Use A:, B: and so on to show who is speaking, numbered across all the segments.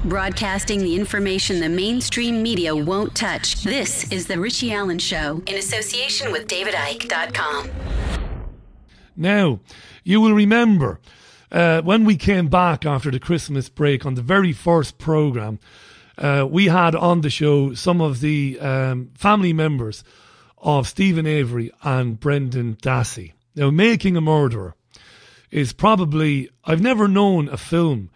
A: Broadcasting the information the mainstream media won't touch. This is The Richie Allen Show in association with DavidIke.com.
B: Now, you will remember when we came back after the Christmas break on the very first programme, we had on the show some of the family members of Stephen Avery and Brendan Dassey. Now, Making a Murderer is probably, I've never known a film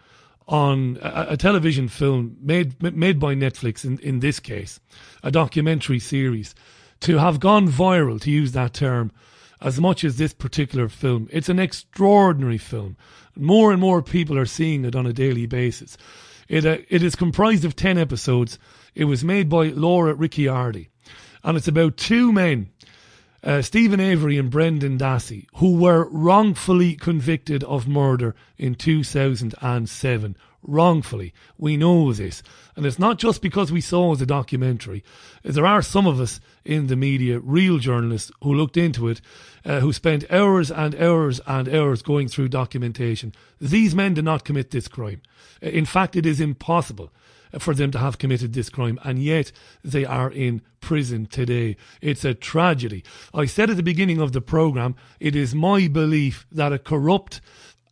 B: on a television film made by Netflix in this case, a documentary series, to have gone viral, to use that term, as much as this particular film. It's an extraordinary film. More and more people are seeing it on a daily basis. It is comprised of 10 episodes. It was made by Laura Ricciardi, and it's about two men, Stephen Avery and Brendan Dassey, who were wrongfully convicted of murder in 2007. Wrongfully. We know this. And it's not just because we saw the documentary. There are some of us in the media, real journalists, who looked into it, who spent hours and hours and hours going through documentation. These men did not commit this crime. In fact, it is impossible for them to have committed this crime, and yet they are in prison today. It's a tragedy. I said at the beginning of the programme, it is my belief that a corrupt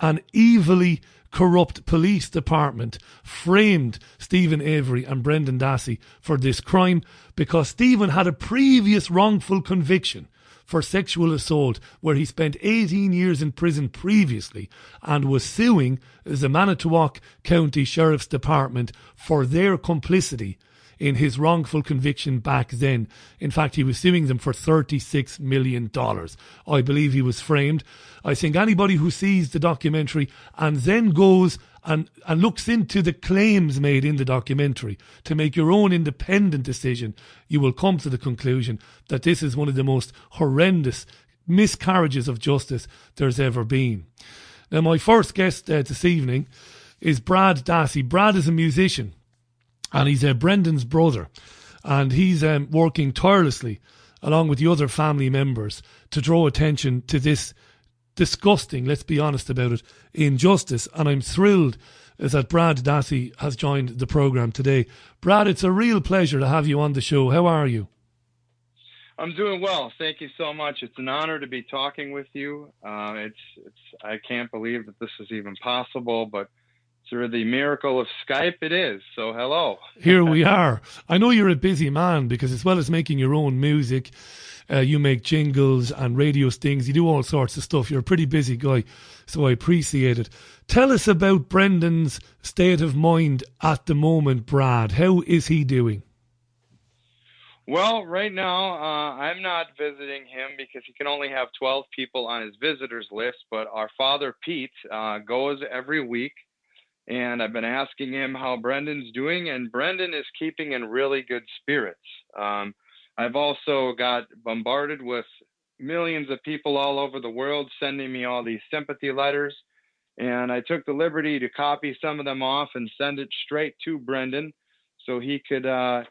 B: and evilly corrupt police department framed Stephen Avery and Brendan Dassey for this crime because Stephen had a previous wrongful conviction for sexual assault where he spent 18 years in prison previously and was suing the Manitowoc County Sheriff's Department for their complicity in his wrongful conviction back then. In fact, he was suing them for $36 million. I believe he was framed. I think anybody who sees the documentary and then goes and looks into the claims made in the documentary to make your own independent decision, you will come to the conclusion that this is one of the most horrendous miscarriages of justice there's ever been. Now, my first guest this evening is Brad Dassey. Brad is a musician, and he's Brendan's brother, and he's working tirelessly along with the other family members to draw attention to this disgusting, let's be honest about it, injustice. And I'm thrilled that Brad Dassey has joined the programme today. Brad, it's a real pleasure to have you on the show. How are you?
C: I'm doing well. Thank you so much. It's an honor to be talking with you. I can't believe that this is even possible, but through the miracle of Skype, it is. So hello.
B: Here we are. I know you're a busy man because as well as making your own music, you make jingles and radio stings. You do all sorts of stuff. You're a pretty busy guy, so I appreciate it. Tell us about Brendan's state of mind at the moment, Brad. How is he doing?
C: Well, right now, I'm not visiting him because he can only have 12 people on his visitors list, but our father, Pete, goes every week. And I've been asking him how Brendan's doing, and Brendan is keeping in really good spirits. I've also got bombarded with millions of people all over the world sending me all these sympathy letters, and I took the liberty to copy some of them off and send it straight to Brendan so he could have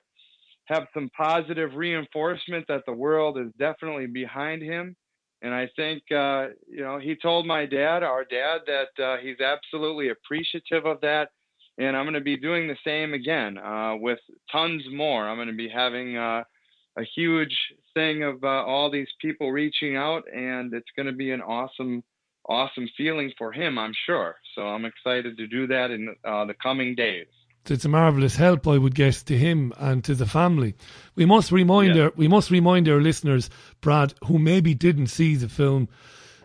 C: some positive reinforcement that the world is definitely behind him. And I think, he told our dad, that he's absolutely appreciative of that. And I'm going to be doing the same again with tons more. I'm going to be having a huge thing of all these people reaching out, and it's going to be an awesome feeling for him, I'm sure. So I'm excited to do that in the coming days.
B: It's a marvellous help, I would guess, to him and to the family. We must remind our listeners, Brad, who maybe didn't see the film,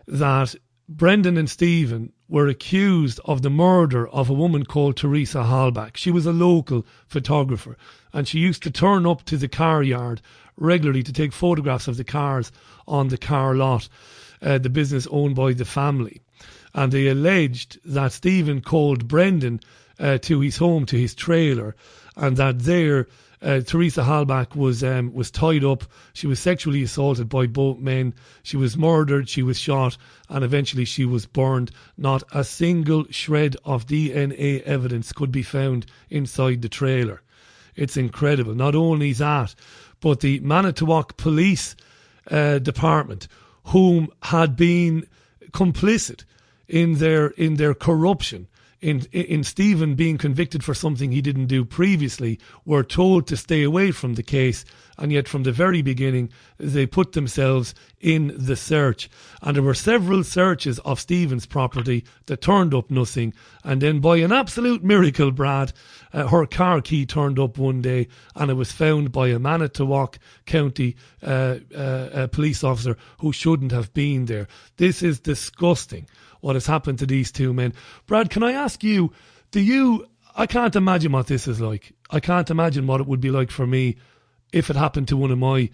B: that Brendan and Stephen were accused of the murder of a woman called Teresa Hallback. She was a local photographer, and she used to turn up to the car yard regularly to take photographs of the cars on the car lot, the business owned by the family. And they alleged that Stephen called Brendan to his home, to his trailer, and that there Teresa Hallback was tied up. She was sexually assaulted by both men. She was murdered, she was shot, and eventually she was burned. Not a single shred of DNA evidence could be found inside the trailer. It's incredible. Not only that, but the Manitowoc Police Department, whom had been complicit in their corruption in Stephen being convicted for something he didn't do previously, were told to stay away from the case, and yet from the very beginning they put themselves in the search. And there were several searches of Stephen's property that turned up nothing, and then by an absolute miracle, Brad, her car key turned up one day, and it was found by a Manitowoc County police officer who shouldn't have been there. This is disgusting, what has happened to these two men. Brad, can I ask you, I can't imagine what this is like. I can't imagine what it would be like for me if it happened to one of my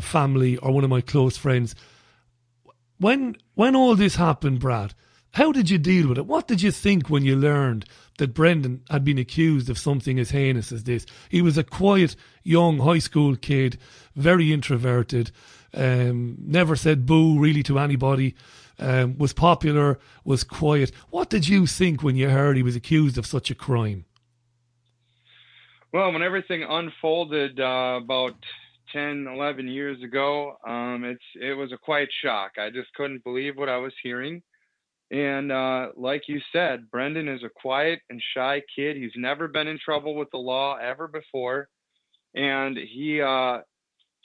B: family or one of my close friends. When all this happened, Brad, how did you deal with it? What did you think when you learned that Brendan had been accused of something as heinous as this? He was a quiet, young high school kid, very introverted, never said boo really to anybody, was popular, was quiet. What did you think when you heard he was accused of such a crime?
C: Well, when everything unfolded about 10, 11 years ago, it was a quiet shock. I just couldn't believe what I was hearing. And like you said, Brendan is a quiet and shy kid. He's never been in trouble with the law ever before. And he's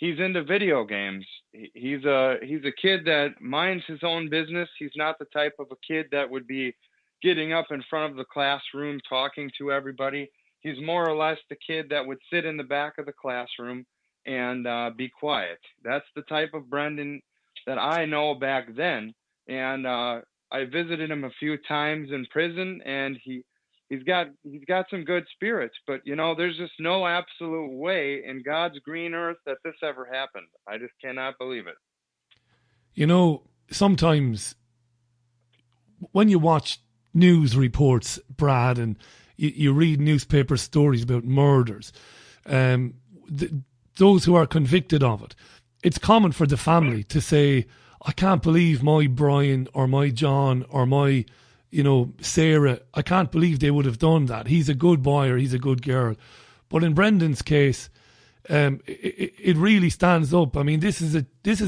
C: into video games. He's a kid that minds his own business. He's not the type of a kid that would be getting up in front of the classroom talking to everybody. He's more or less the kid that would sit in the back of the classroom and be quiet. That's the type of Brendan that I know back then. And I visited him a few times in prison, and he's got some good spirits. But there's just no absolute way in God's green earth that this ever happened. I just cannot believe it.
B: Sometimes when you watch news reports, Brad, and you read newspaper stories about murders, those who are convicted of it, it's common for the family to say, I can't believe my Brian or my John or my, Sarah, I can't believe they would have done that. He's a good boy or he's a good girl. But in Brendan's case, it really stands up. I mean, this is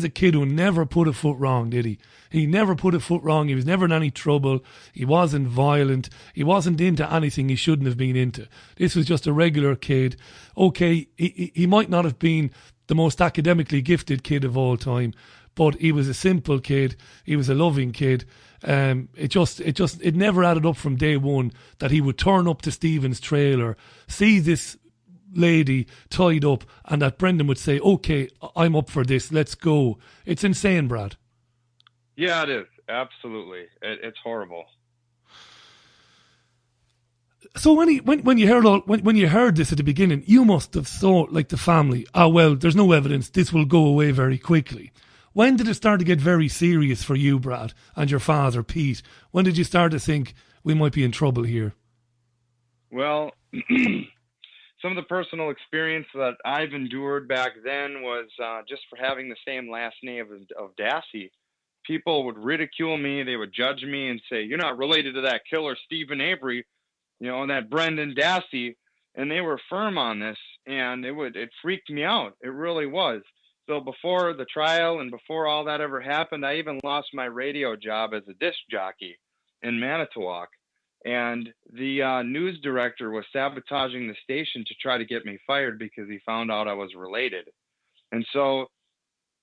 B: a kid who never put a foot wrong, did he? He never put a foot wrong. He was never in any trouble. He wasn't violent. He wasn't into anything he shouldn't have been into. This was just a regular kid. Okay, he might not have been the most academically gifted kid of all time, but he was a simple kid. He was a loving kid. It never added up from day one that he would turn up to Stephen's trailer, see this lady tied up, and that Brendan would say, okay, I'm up for this, let's go. It's insane, Brad.
C: Yeah, it is. Absolutely. It's horrible.
B: So when you heard this at the beginning, you must have thought, like the family, well, there's no evidence, this will go away very quickly. When did it start to get very serious for you, Brad, and your father, Pete? When did you start to think we might be in trouble here?
C: Well, some of the personal experience that I've endured back then was just for having the same last name of Dassey. People would ridicule me. They would judge me and say, you're not related to that killer Stephen Avery, and that Brendan Dassey. And they were firm on this, and it freaked me out. It really was. So before the trial and before all that ever happened, I even lost my radio job as a disc jockey in Manitowoc. And the news director was sabotaging the station to try to get me fired because he found out I was related. And so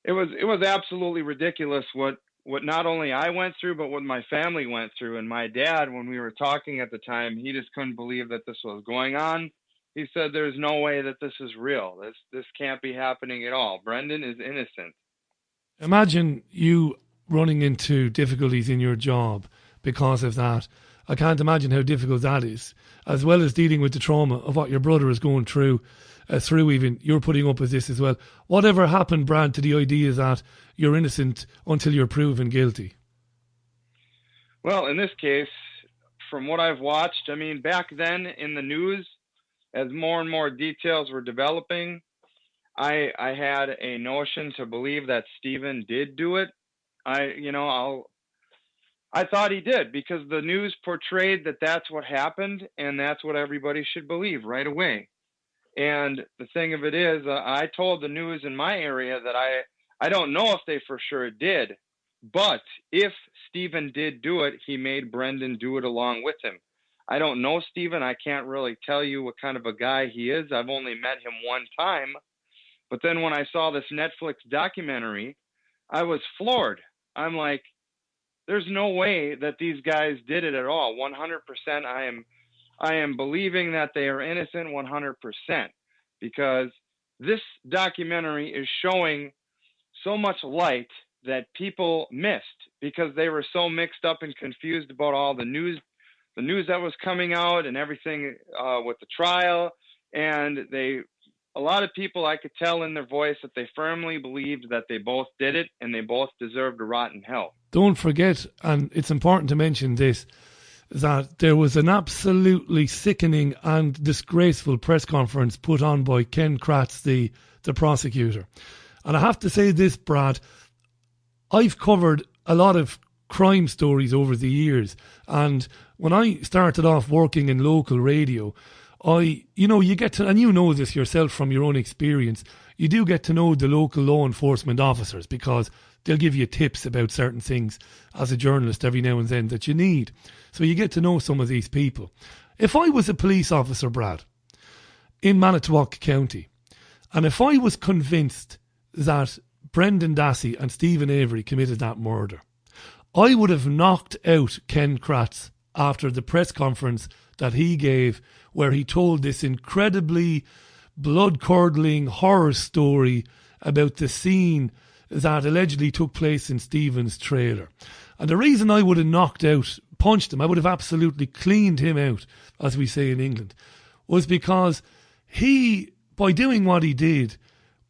C: it was absolutely ridiculous what not only I went through, but what my family went through. And my dad, when we were talking at the time, he just couldn't believe that this was going on. He said, there's no way that this is real. This can't be happening at all. Brendan is innocent.
B: Imagine you running into difficulties in your job because of that. I can't imagine how difficult that is, as well as dealing with the trauma of what your brother is going through even you're putting up with this as well. Whatever happened, Brad, to the idea that you're innocent until you're proven guilty?
C: Well, in this case, from what I've watched, I mean, back then in the news, as more and more details were developing, I had a notion to believe that Stephen did do it. I thought he did because the news portrayed that that's what happened, and that's what everybody should believe right away. And the thing of it is, I told the news in my area that I don't know if they for sure did, but if Stephen did do it, he made Brendan do it along with him. I don't know Stephen. I can't really tell you what kind of a guy he is. I've only met him one time. But then when I saw this Netflix documentary, I was floored. I'm like, there's no way that these guys did it at all. 100%. I am believing that they are innocent 100%, because this documentary is showing so much light that people missed because they were so mixed up and confused about all the news that was coming out and everything with the trial. And a lot of people, I could tell in their voice that they firmly believed that they both did it and they both deserved to rot in hell.
B: Don't forget, and it's important to mention this, that there was an absolutely sickening and disgraceful press conference put on by Ken Kratz, the prosecutor. And I have to say this, Brad, I've covered a lot of crime stories over the years, and when I started off working in local radio, you get to, and you know this yourself from your own experience, you do get to know the local law enforcement officers because they'll give you tips about certain things as a journalist every now and then that you need. So you get to know some of these people. If I was a police officer, Brad, in Manitowoc County, and if I was convinced that Brendan Dassey and Stephen Avery committed that murder, I would have knocked out Ken Kratz after the press conference that he gave, where he told this incredibly blood-curdling horror story about the scene that allegedly took place in Stephen's trailer. And the reason I would have punched him, I would have absolutely cleaned him out, as we say in England, was because he, by doing what he did,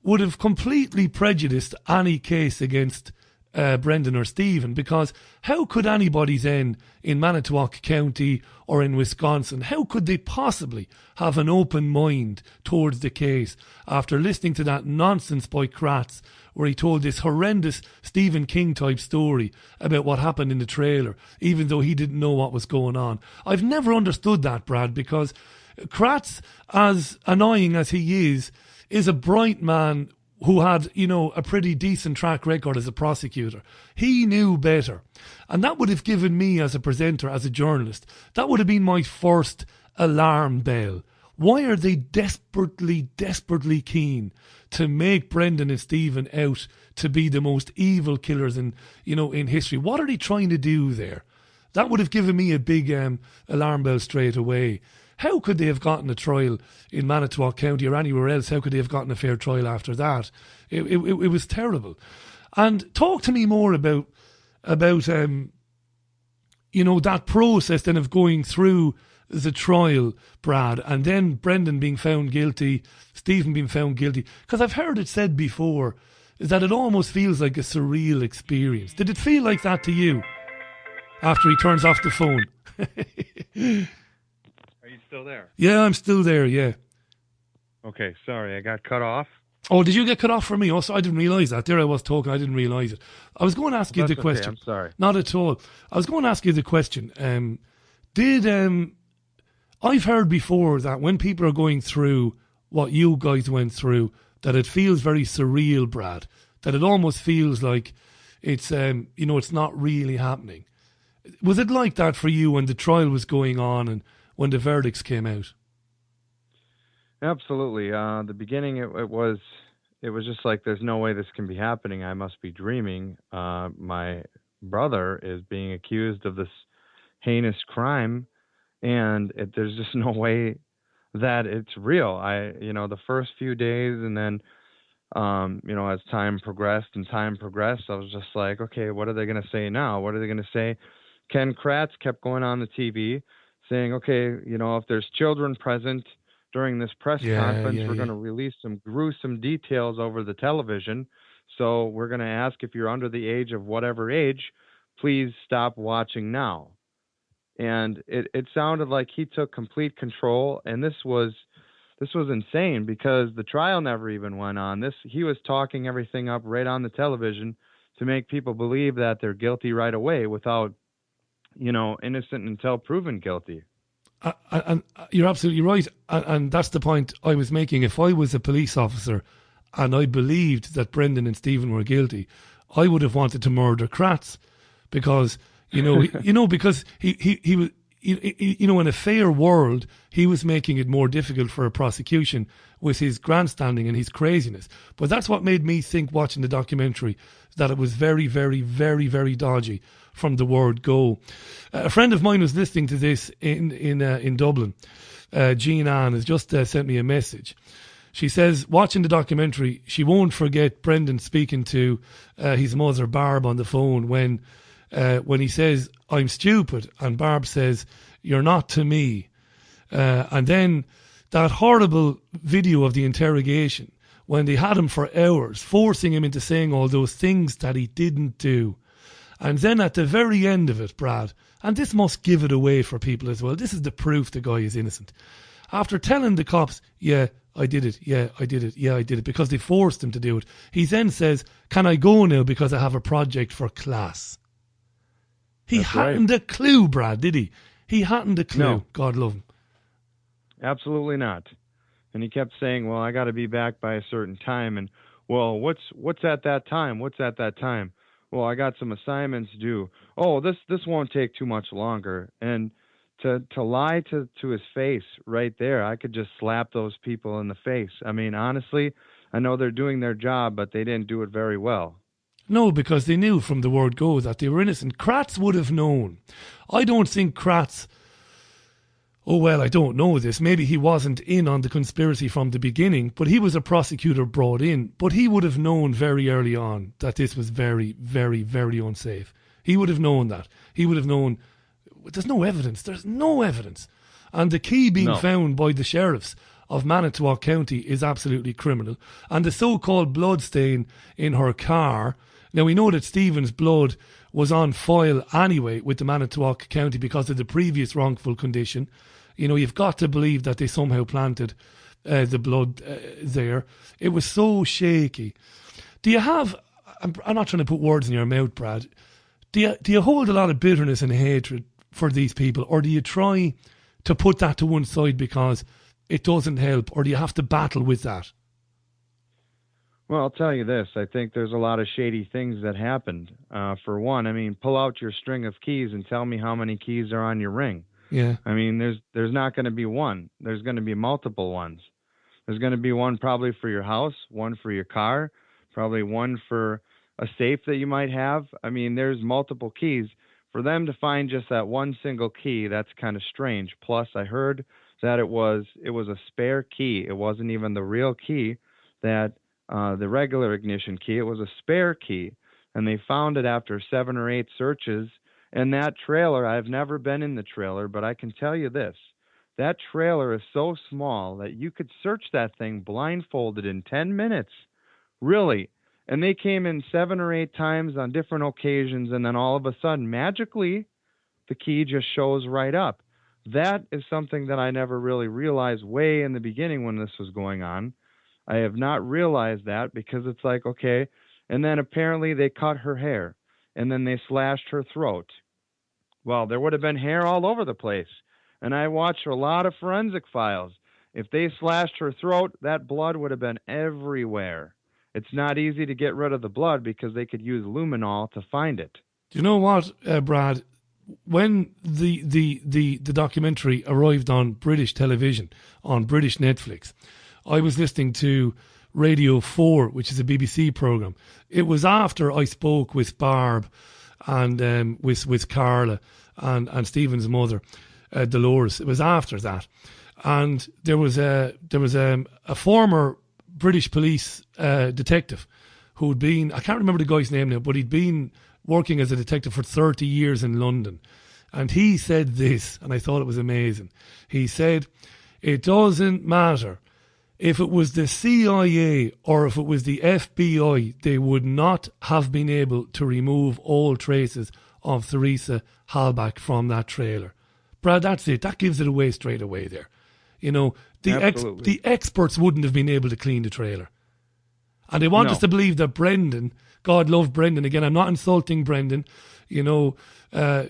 B: would have completely prejudiced any case against Brendan or Stephen, because how could anybody then in Manitowoc County or in Wisconsin, how could they possibly have an open mind towards the case after listening to that nonsense by Kratz, where he told this horrendous Stephen King type story about what happened in the trailer, even though he didn't know what was going on? I've never understood that, Brad, because Kratz, as annoying as he is a bright man who had, a pretty decent track record as a prosecutor. He knew better. And that would have given me, as a presenter, as a journalist, that would have been my first alarm bell. Why are they desperately, desperately keen to make Brendan and Stephen out to be the most evil killers in history? What are they trying to do there? That would have given me a big alarm bell straight away. How could they have gotten a trial in Manitowoc County or anywhere else? How could they have gotten a fair trial after that? It was terrible. And talk to me more about that process then of going through the trial, Brad, and then Brendan being found guilty, Stephen being found guilty. Because I've heard it said before is that it almost feels like a surreal experience. Did it feel like that to you after he turns off the phone?
C: Are you still there?
B: Yeah, I'm still there, yeah.
C: Okay, sorry, I got cut off.
B: Oh, did you get cut off for me? Also, I didn't realise that. There I was talking, I didn't realise it. I was going to ask you the question.
C: Okay, I'm sorry.
B: Not at all. I was going to ask you the question. I've heard before that when people are going through what you guys went through, that it feels very surreal, Brad. That it almost feels like it's not really happening. Was it like that for you when the trial was going on and when the verdicts came out?
C: Absolutely. The beginning, it was just like, there's no way this can be happening. I must be dreaming. My brother is being accused of this heinous crime, and there's just no way that it's real. The first few days, and then, as time progressed, I was just like, okay, what are they going to say now? What are they going to say? Ken Kratz kept going on the TV saying, okay, if there's children present during this press conference, we're going to release some gruesome details over the television. So we're going to ask, if you're under the age of whatever age, please stop watching now. And it sounded like he took complete control. And this was insane, because the trial never even went on. He was talking everything up right on the television to make people believe that they're guilty right away without, innocent until proven guilty.
B: And you're absolutely right. And that's the point I was making. If I was a police officer and I believed that Brendan and Stephen were guilty, I would have wanted to murder Kratz, because, because he in a fair world, he was making it more difficult for a prosecution with his grandstanding and his craziness. But that's what made me think, watching the documentary, that it was very, very, very, very dodgy from the word go. A friend of mine was listening to this in Dublin. Jean Ann has just sent me a message. She says, watching the documentary, she won't forget Brendan speaking to his mother, Barb, on the phone when he says, "I'm stupid," and Barb says, "You're not to me." And then that horrible video of the interrogation when they had him for hours, forcing him into saying all those things that he didn't do. And then at the very end of it, Brad, and this must give it away for people as well, this is the proof the guy is innocent. After telling the cops, "Yeah, I did it, yeah, I did it, yeah, I did it," because they forced him to do it, he then says, "Can I go now because I have a project for class?" He hadn't a clue, Brad, did he? He hadn't a clue.
D: No.
B: God love him.
D: Absolutely not. And he kept saying, "Well, I got to be back by a certain time." And, "Well, what's at that time? What's at that time?" "Well, I got some assignments due." "Oh, this won't take too much longer." And to lie to his face right there, I could just slap those people in the face. I mean, honestly, I know they're doing their job, but they didn't do it very well.
B: No, because they knew from the word go that they were innocent. Kratz would have known. I don't think Kratz... Oh, well, I don't know this. Maybe he wasn't in on the conspiracy from the beginning, but he was a prosecutor brought in. But he would have known very early on that this was very, very, very unsafe. He would have known that. He would have known... There's no evidence. There's no evidence. And the key being found by the sheriffs of Manitowoc County is absolutely criminal. And the so-called blood stain in her car... Now, we know that Stephen's blood was on file anyway with the Manitowoc County because of the previous wrongful condition. You know, you've got to believe that they somehow planted the blood there. It was so shaky. Do you have... I'm not trying to put words in your mouth, Brad. Do you hold a lot of bitterness and hatred for these people, or do you try to put that to one side because it doesn't help, or do you have to battle with that?
D: Well, I'll tell you this. I think there's a lot of shady things that happened. For one, I mean, pull out your string of keys and tell me how many keys are on your ring.
B: Yeah.
D: I mean, there's not going to be one. There's going to be multiple ones. There's going to be one probably for your house, one for your car, probably one for a safe that you might have. I mean, there's multiple keys. For them to find just that one single key, that's kind of strange. Plus, I heard that it was a spare key. It wasn't even the real key that... the regular ignition key. It was a spare key, and they found it after 7 or 8 searches. And that trailer, I've never been in the trailer, but I can tell you this. That trailer is so small that you could search that thing blindfolded in 10 minutes. Really. And they came in 7 or 8 times on different occasions, and then all of a sudden, magically, the key just shows right up. That is something that I never really realized way in the beginning when this was going on. I have not realized that because it's like, okay, and then apparently they cut her hair, and then they slashed her throat. Well, there would have been hair all over the place, and I watched a lot of forensic files. If they slashed her throat, that blood would have been everywhere. It's not easy to get rid of the blood because they could use luminol to find it.
B: Do you know what, Brad? When the documentary arrived on British television, on British Netflix, I was listening to Radio 4, which is a BBC programme. It was after I spoke with Barb and with Carla and Stephen's mother, Dolores. It was after that. And there was a former British police detective who'd been, I can't remember the guy's name now, but he'd been working as a detective for 30 years in London. And he said this, and I thought it was amazing. He said, "It doesn't matter. If it was the CIA or if it was the FBI, they would not have been able to remove all traces of Theresa Halbach from that trailer." Brad, that's it. That gives it away straight away there. You know, the experts wouldn't have been able to clean the trailer. And they want us to believe that Brendan, God love Brendan, again, I'm not insulting Brendan, you know,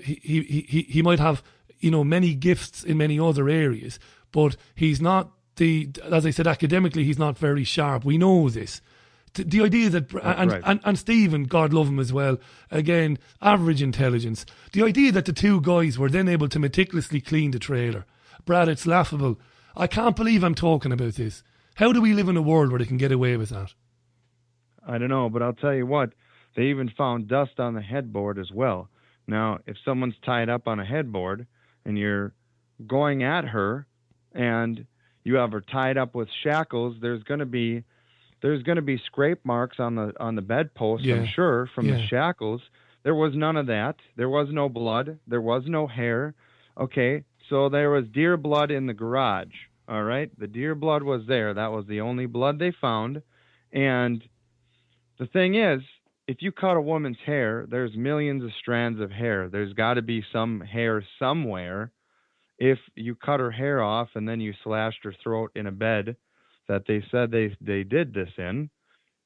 B: he might have, you know, many gifts in many other areas, but he's not, as I said, academically, he's not very sharp. We know this. The idea that, and Stephen, God love him as well, again, average intelligence. The idea that the two guys were then able to meticulously clean the trailer. Brad, it's laughable. I can't believe I'm talking about this. How do we live in a world where they can get away with that?
D: I don't know, but I'll tell you what, they even found dust on the headboard as well. Now, if someone's tied up on a headboard and you're going at her and you have her tied up with shackles, there's going to be scrape marks on the bedpost, I'm sure, from the shackles. There was none of that. There was no blood. There was no hair. Okay, so there was deer blood in the garage. All right, the deer blood was there. That was the only blood they found. And the thing is, if you cut a woman's hair, there's millions of strands of hair. There's got to be some hair somewhere. If you cut her hair off and then you slashed her throat in a bed that they said they did this in,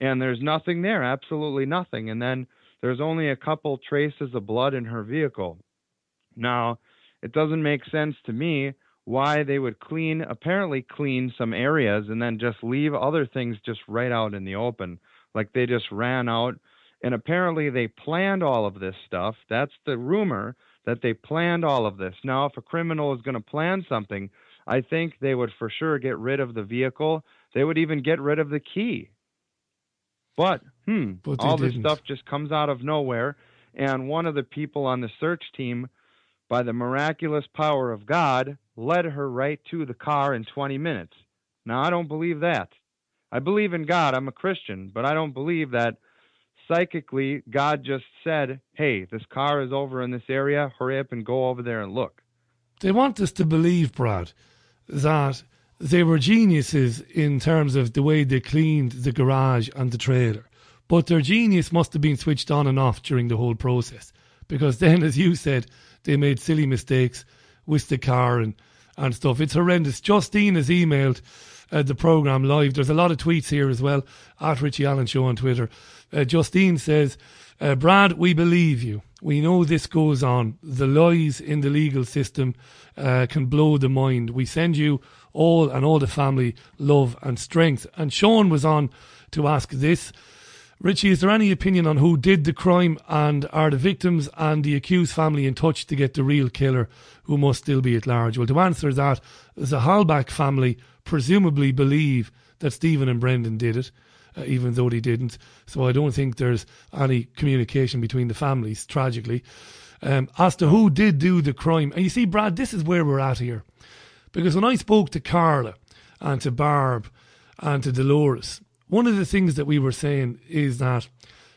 D: and there's nothing there, absolutely nothing. And then there's only a couple traces of blood in her vehicle. Now, it doesn't make sense to me why they would apparently clean some areas and then just leave other things just right out in the open. Like they just ran out, and apparently they planned all of this stuff. That's the rumor, that they planned all of this. Now, if a criminal is going to plan something, I think they would for sure get rid of the vehicle. They would even get rid of the key. But all this stuff just comes out of nowhere. And one of the people on the search team, by the miraculous power of God, led her right to the car in 20 minutes. Now, I don't believe that. I believe in God. I'm a Christian, but I don't believe that psychically God just said, hey, this car is over in this area. Hurry up and go over there and look.
B: They want us to believe, Brad, that they were geniuses in terms of the way they cleaned the garage and the trailer. But their genius must have been switched on and off during the whole process. Because then, as you said, they made silly mistakes with the car and stuff. It's horrendous. Justine has emailed the programme live. There's a lot of tweets here as well, at Richie Allen Show on Twitter. Justine says, Brad, we believe you. We know this goes on. The lies in the legal system can blow the mind. We send you all and all the family love and strength. And Sean was on to ask this. Richie, is there any opinion on who did the crime, and are the victims and the accused family in touch to get the real killer, who must still be at large? Well, to answer that, the Hallback family presumably believe that Stephen and Brendan did it, even though they didn't. So I don't think there's any communication between the families, tragically. As to who did do the crime, and you see, Brad, this is where we're at here. Because when I spoke to Carla and to Barb and to Dolores, one of the things that we were saying is that,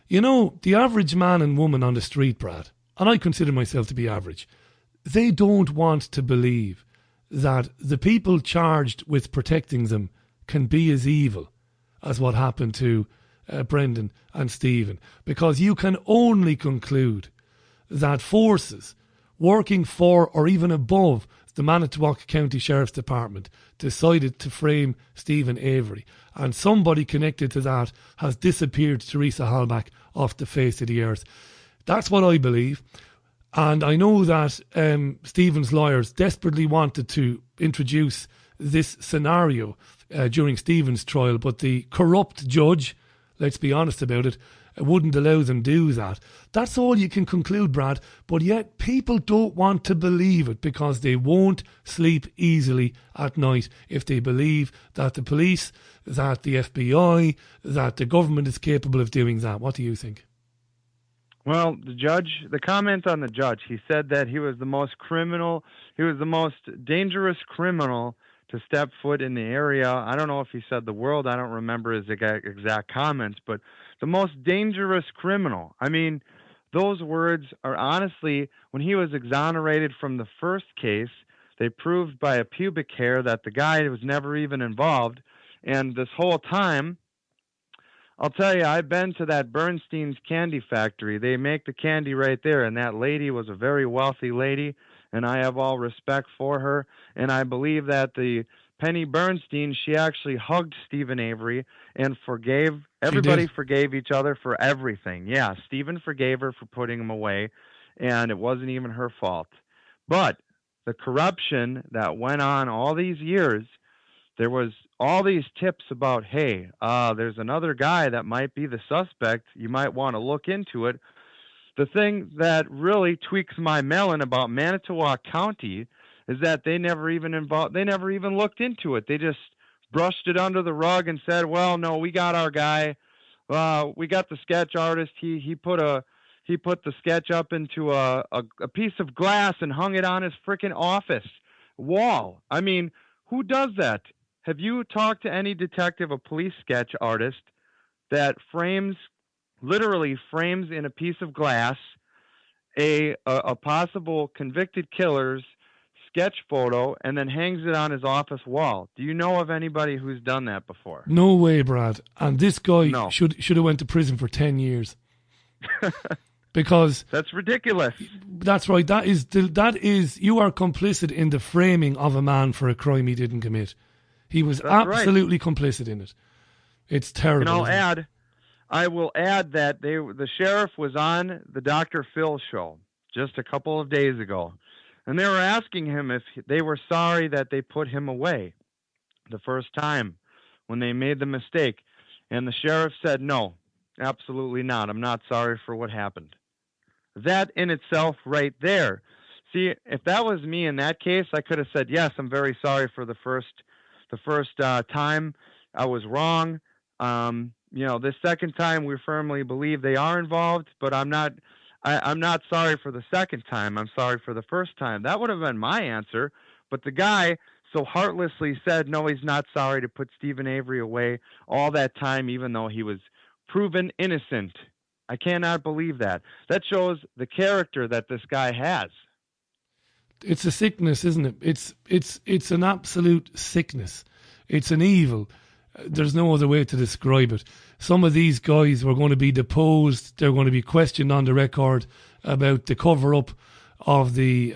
B: you know, the average man and woman on the street, Brad, and I consider myself to be average, they don't want to believe that the people charged with protecting them can be as evil as what happened to Brendan and Stephen. Because you can only conclude that forces working for or even above the Manitowoc County Sheriff's Department decided to frame Stephen Avery, and somebody connected to that has disappeared Teresa Hallback off the face of the earth. That's what I believe. And I know that Stephen's lawyers desperately wanted to introduce this scenario during Stephen's trial, but the corrupt judge, let's be honest about it, wouldn't allow them do that. That's all you can conclude, Brad, but yet people don't want to believe it because they won't sleep easily at night if they believe that the police, that the FBI, that the government is capable of doing that. What do you think?
D: Well, the comment on the judge, he said that he was the most dangerous criminal to step foot in the area. I don't know if he said the world. I don't remember his exact comments, but the most dangerous criminal. I mean, those words are honestly, when he was exonerated from the first case, they proved by a pubic hair that the guy was never even involved. And this whole time, I'll tell you, I've been to that Bernstein's candy factory. They make the candy right there, and that lady was a very wealthy lady, and I have all respect for her. And I believe that the Penny Bernstein, she actually hugged Stephen Avery and forgave. Everybody forgave each other for everything. Yeah, Stephen forgave her for putting him away, and it wasn't even her fault. But the corruption that went on all these years, there was all these tips about, hey, there's another guy that might be the suspect. You might want to look into it. The thing that really tweaks my melon about Manitowoc County is that they never even looked into it. They just brushed it under the rug and said, well, no, we got our guy. We got the sketch artist. He put the sketch up into a piece of glass and hung it on his freaking office wall. I mean, who does that? Have you talked to any detective, a police sketch artist that literally frames in a piece of glass a possible convicted killer's sketch photo and then hangs it on his office wall? Do you know of anybody who's done that before?
B: No way, Brad. And this guy
D: No.
B: should have went to prison for 10 years. Because
D: that's ridiculous.
B: That's right. That is you are complicit in the framing of a man for a crime he didn't commit. He was absolutely complicit in it. It's terrible.
D: And I will add that the sheriff was on the Dr. Phil show just a couple of days ago, and they were asking him if they were sorry that they put him away the first time when they made the mistake. And the sheriff said, no, absolutely not. I'm not sorry for what happened. That in itself right there. See, if that was me in that case, I could have said, yes, I'm very sorry for the first time. I was wrong. This second time we firmly believe they are involved, but I'm not sorry for the second time. I'm sorry for the first time. That would have been my answer. But the guy so heartlessly said, no, he's not sorry to put Stephen Avery away all that time, even though he was proven innocent. I cannot believe that. That shows the character that this guy has.
B: It's a sickness, isn't it? It's an absolute sickness. It's an evil. There's no other way to describe it. Some of these guys were going to be deposed. They're going to be questioned on the record about the cover-up of the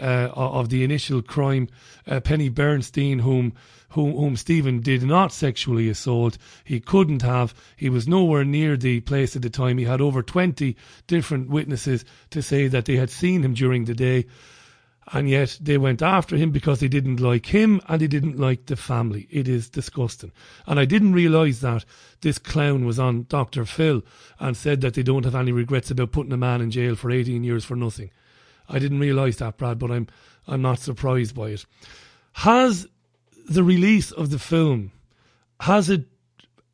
B: initial crime. Penny Bernstein, whom Stephen did not sexually assault. He couldn't have. He was nowhere near the place at the time. He had over 20 different witnesses to say that they had seen him during the day. And yet they went after him because they didn't like him and they didn't like the family. It is disgusting. And I didn't realise that this clown was on Dr. Phil and said that they don't have any regrets about putting a man in jail for 18 years for nothing. I didn't realise that, Brad, but I'm not surprised by it. Has the release of the film, has it,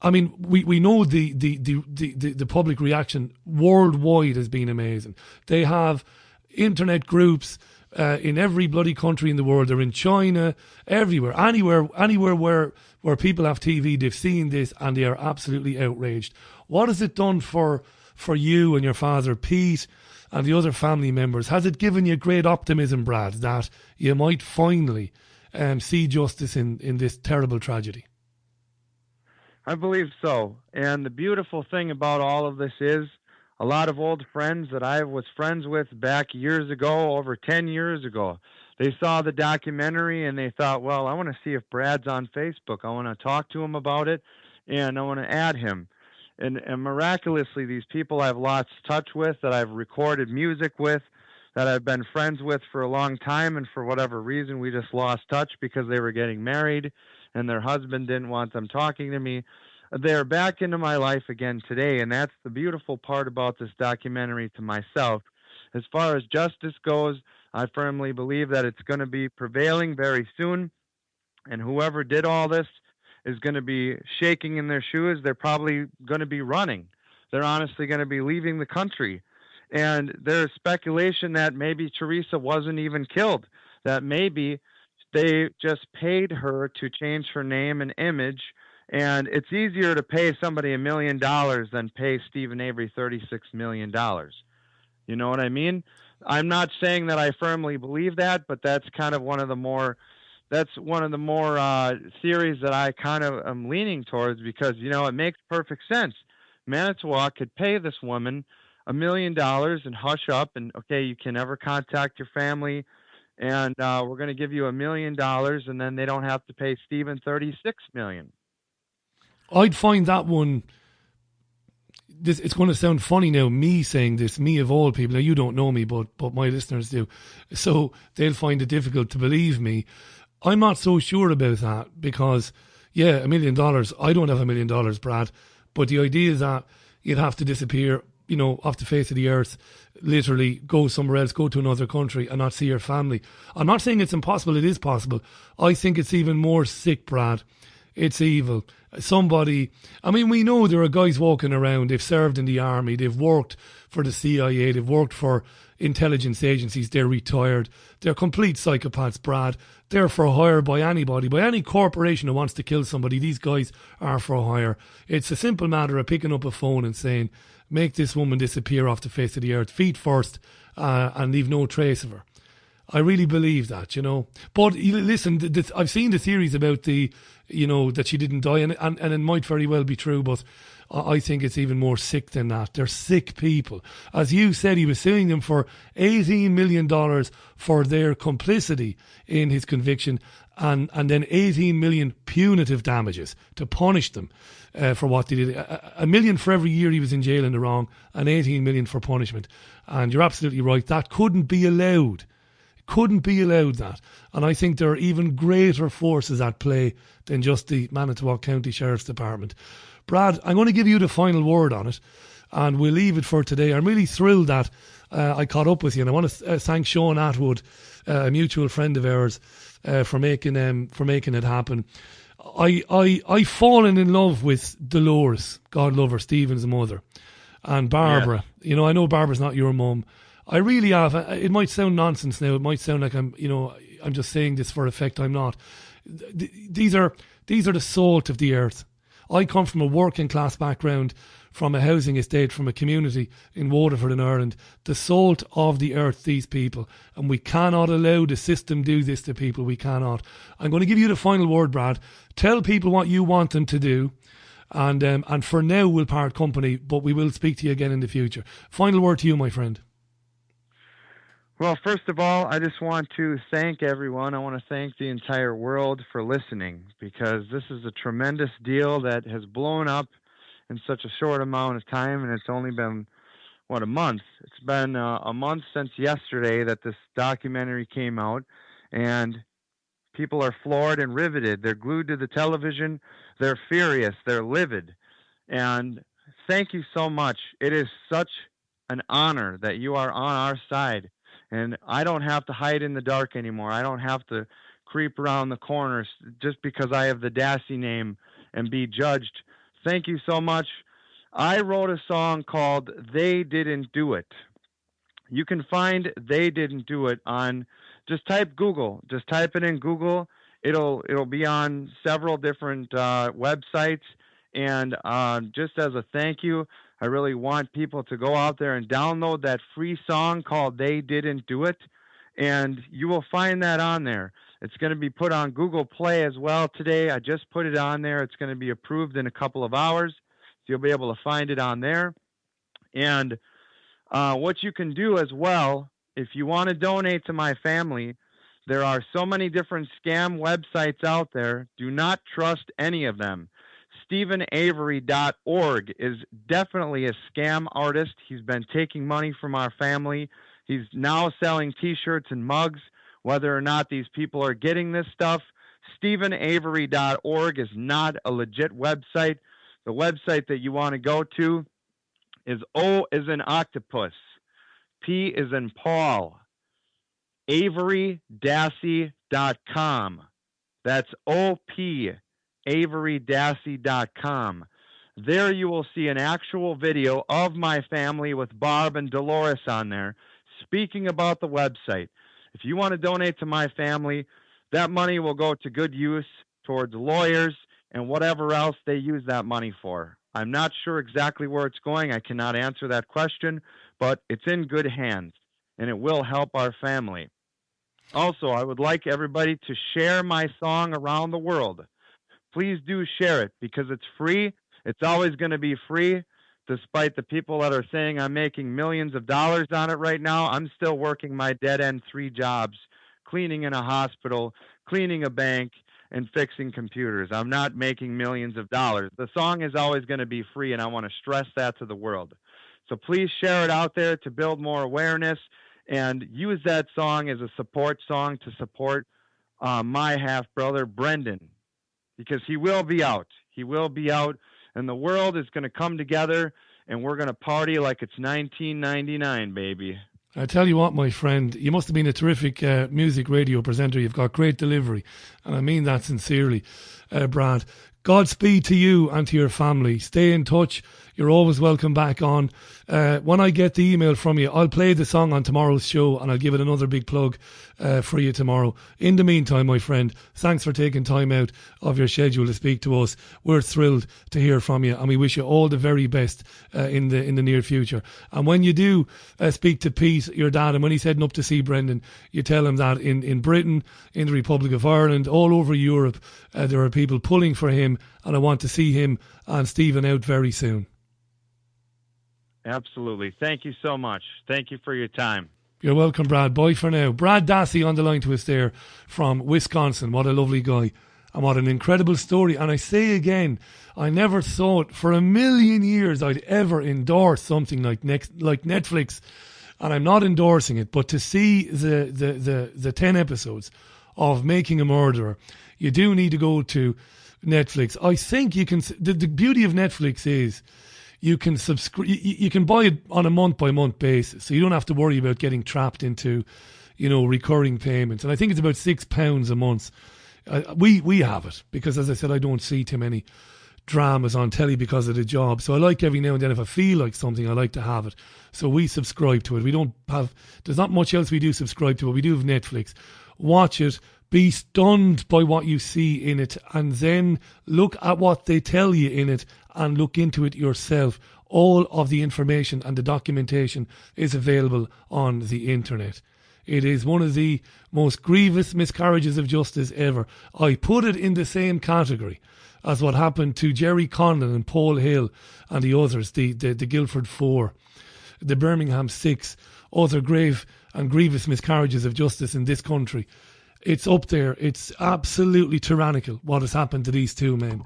B: I mean, we know the public reaction worldwide has been amazing. They have internet groups in every bloody country in the world. They're in China, everywhere, anywhere where people have TV, they've seen this and they are absolutely outraged. What has it done for you and your father, Pete, and the other family members? Has it given you great optimism, Brad, that you might finally see justice in this terrible tragedy?
D: I believe so. And the beautiful thing about all of this is a lot of old friends that I was friends with back years ago, over 10 years ago, they saw the documentary and they thought, well, I want to see if Brad's on Facebook. I want to talk to him about it and I want to add him. And miraculously, these people I've lost touch with, that I've recorded music with, that I've been friends with for a long time, and for whatever reason, we just lost touch because they were getting married and their husband didn't want them talking to me. They're back into my life again today, and that's the beautiful part about this documentary to myself. As far as justice goes, I firmly believe that it's going to be prevailing very soon, and whoever did all this is going to be shaking in their shoes. They're probably going to be running. They're honestly going to be leaving the country. And there's speculation that maybe Teresa wasn't even killed, that maybe they just paid her to change her name and image. And it's easier to pay somebody $1 million than pay Stephen Avery $36 million. You know what I mean? I'm not saying that I firmly believe that, but that's kind of one of the more theories that I kind of am leaning towards, because, you know, it makes perfect sense. Manitowoc could pay this woman $1 million and hush up and, okay, you can never contact your family, and we're going to give you $1 million, and then they don't have to pay Stephen $36 million.
B: I'd find that one, it's going to sound funny now, me saying this, me of all people. Now, you don't know me, but my listeners do. So they'll find it difficult to believe me. I'm not so sure about that, because, Yeah, $1 million. I don't have $1 million, Brad. But the idea is that you'd have to disappear, off the face of the earth, literally go somewhere else, go to another country and not see your family. I'm not saying it's impossible. It is possible. I think it's even more sick, Brad. It's evil. We know there are guys walking around, they've served in the army, they've worked for the CIA, they've worked for intelligence agencies, they're retired. They're complete psychopaths, Brad. They're for hire by anybody, by any corporation who wants to kill somebody. These guys are for hire. It's a simple matter of picking up a phone and saying, make this woman disappear off the face of the earth, feet first, and leave no trace of her. I really believe that, But listen, I've seen the theories about that she didn't die, and it might very well be true, but I think it's even more sick than that. They're sick people. As you said, he was suing them for $18 million for their complicity in his conviction, and then 18 million punitive damages to punish them for what they did. $1 million for every year he was in jail in the wrong, and 18 million for punishment. And you're absolutely right. That couldn't be allowed. Couldn't be allowed, that. And I think there are even greater forces at play than just the Manitowoc County Sheriff's Department. Brad, I'm going to give you the final word on it, and we'll leave it for today. I'm really thrilled that I caught up with you, and I want to thank Sean Atwood, a mutual friend of ours, for making it happen. I've fallen in love with Dolores, God love her, Stephen's mother, and Barbara. Yeah. I know Barbara's not your mum. I really have. It might sound nonsense now. It might sound like I'm just saying this for effect. I'm not. These are the salt of the earth. I come from a working class background, from a housing estate, from a community in Waterford in Ireland. The salt of the earth, these people. And we cannot allow the system do this to people. We cannot. I'm going to give you the final word, Brad. Tell people what you want them to do. And for now, we'll part company, but we will speak to you again in the future. Final word to you, my friend.
D: Well, first of all, I just want to thank everyone. I want to thank the entire world for listening, because this is a tremendous deal that has blown up in such a short amount of time, and it's only been, a month? It's been a month since yesterday that this documentary came out, and people are floored and riveted. They're glued to the television. They're furious. They're livid. And thank you so much. It is such an honor that you are on our side. And I don't have to hide in the dark anymore. I don't have to creep around the corners just because I have the Dassey name and be judged. Thank you so much. I wrote a song called They Didn't Do It. You can find They Didn't Do It on, just type Google. Just type it in Google. It'll be on several different websites. And just as a thank you, I really want people to go out there and download that free song called They Didn't Do It, and you will find that on there. It's going to be put on Google Play as well today. I just put it on there. It's going to be approved in a couple of hours, so you'll be able to find it on there. And what you can do as well, if you want to donate to my family, there are so many different scam websites out there. Do not trust any of them. StephenAvery.org is definitely a scam artist. He's been taking money from our family. He's now selling T-shirts and mugs. Whether or not these people are getting this stuff, StephenAvery.org is not a legit website. The website that you want to go to is O as in octopus, P as in Paul, AveryDassey.com. That's O-P, AveryDassey.com. There you will see an actual video of my family with Barb and Dolores on there speaking about the website. If you want to donate to my family, that money will go to good use towards lawyers and whatever else they use that money for. I'm not sure exactly where it's going. I cannot answer that question, but it's in good hands, and it will help our family. Also, I would like everybody to share my song around the world. Please do share it because it's free. It's always going to be free, despite the people that are saying I'm making millions of dollars on it right now. I'm still working my dead-end 3 jobs, cleaning in a hospital, cleaning a bank, and fixing computers. I'm not making millions of dollars. The song is always going to be free, and I want to stress that to the world. So please share it out there to build more awareness, and use that song as a support song to support my half-brother, Brendan. because he will be out. He will be out, and the world is going to come together, and we're going to party like it's 1999, baby.
B: I tell you what, my friend, you must have been a terrific music radio presenter. You've got great delivery, and I mean that sincerely, Brad. Godspeed to you and to your family. Stay in touch. You're always welcome back on. When I get the email from you, I'll play the song on tomorrow's show, and I'll give it another big plug for you tomorrow. In the meantime, my friend, thanks for taking time out of your schedule to speak to us. We're thrilled to hear from you, and we wish you all the very best in the near future. And when you do speak to Pete, your dad, and when he's heading up to see Brendan, you tell him that in Britain, in the Republic of Ireland, all over Europe, there are people pulling for him, and I want to see him and Stephen out very soon.
D: Absolutely. Thank you so much. Thank you for your time.
B: You're welcome, Brad. Bye for now. Brad Dassey on the line to us there from Wisconsin. What a lovely guy. And what an incredible story. And I say again, I never thought for a million years I'd ever endorse something like Netflix. And I'm not endorsing it, but to see the 10 episodes of Making a Murderer, you do need to go to Netflix. I think you can. The beauty of Netflix is you can subscribe. You can buy it on a month by month basis, so you don't have to worry about getting trapped into, recurring payments. And I think it's about £6 a month. We have it because, as I said, I don't see too many dramas on telly because of the job. So I like every now and then, if I feel like something, I like to have it. So we subscribe to it. We don't have. There's not much else we do subscribe to, but we do have Netflix. Watch it. Be stunned by what you see in it, and then look at what they tell you in it and look into it yourself. All of the information and the documentation is available on the internet. It is one of the most grievous miscarriages of justice ever. I put it in the same category as what happened to Jerry Conlon and Paul Hill and the others, the Guildford Four, the Birmingham Six, other grave and grievous miscarriages of justice in this country. It's up there. It's absolutely tyrannical what has happened to these two men.